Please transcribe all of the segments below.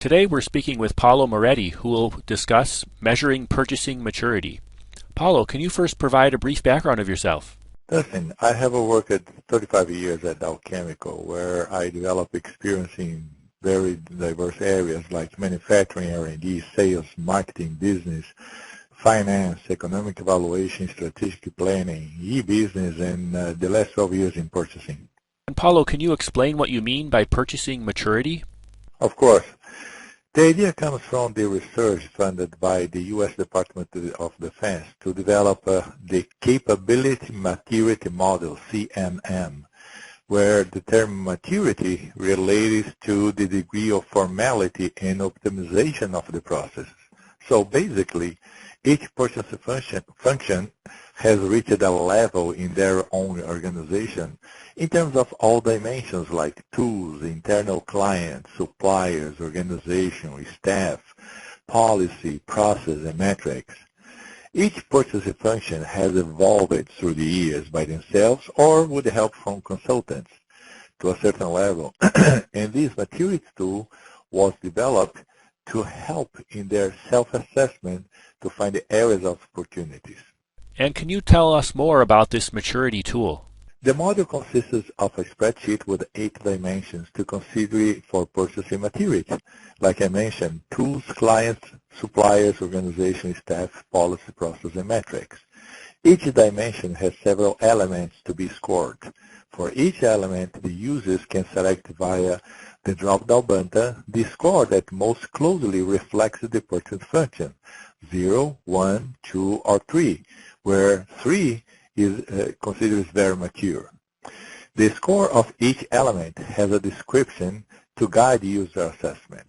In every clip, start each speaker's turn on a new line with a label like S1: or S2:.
S1: Today we're speaking with Paulo Moretti, who will discuss measuring purchasing maturity. Paulo, can you first provide a brief background of yourself?
S2: Listen, I have worked 35 years at Dow Chemical, where I developed experience in very diverse areas like manufacturing, R&D, sales, marketing, business, finance, economic evaluation, strategic planning, e-business, and the last 12 years in purchasing.
S1: And Paulo, can you explain what you mean by purchasing maturity?
S2: Of course. The idea comes from the research funded by the U.S. Department of Defense to develop the Capability Maturity Model, CMM, where the term maturity relates to the degree of formality and optimization of the process. So basically, each purchase function has reached a level in their own organization in terms of all dimensions like tools, internal clients, suppliers, organization, staff, policy, process, and metrics. Each purchasing function has evolved through the years by themselves or with the help from consultants to a certain level. And this maturity tool was developed to help in their self-assessment to find the areas of opportunities.
S1: And can you tell us more about this maturity tool?
S2: The model consists of a spreadsheet with 8 dimensions to consider for purchasing maturity. Like I mentioned, tools, clients, suppliers, organization, staff, policy, process, and metrics. Each dimension has several elements to be scored. For each element, the users can select via the drop-down button the score that most closely reflects the purchase function, 0, 1, 2, or 3, where 3 is considered very mature. The score of each element has a description to guide user assessment.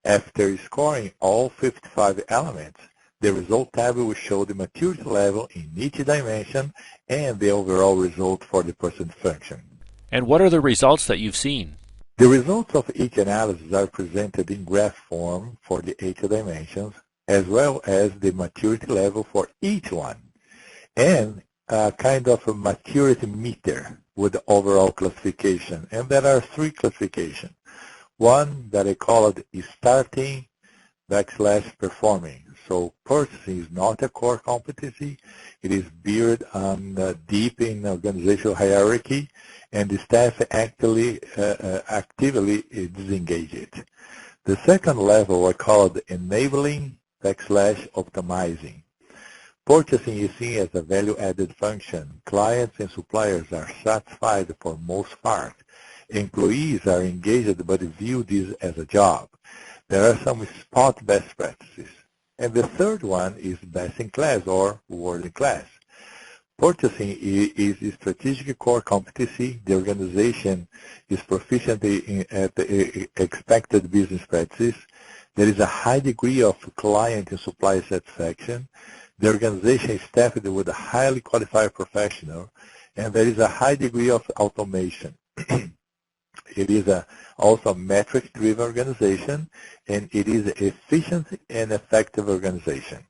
S2: After scoring all 55 elements, the result tab will show the maturity level in each dimension and the overall result for the purchase function.
S1: And what are the results that you've seen?
S2: The results of each analysis are presented in graph form for the 8 dimensions, as well as the maturity level for each one, and a kind of a maturity meter with the overall classification. And there are 3 classifications. One that I call it starting / performing. So purchasing is not a core competency. It is buried deep in organizational hierarchy, and the staff actively disengage it. The second level I call it enabling / optimizing. Purchasing is seen as a value-added function. Clients and suppliers are satisfied for most part. Employees are engaged but view this as a job. There are some spot best practices. And the third one is best in class or world in class. Purchasing is a strategic core competency. The organization is proficient at the expected business practices. There is a high degree of client and supplier satisfaction. The organization is staffed with a highly qualified professional, and there is a high degree of automation. It is also a metric-driven organization, and it is an efficient and effective organization.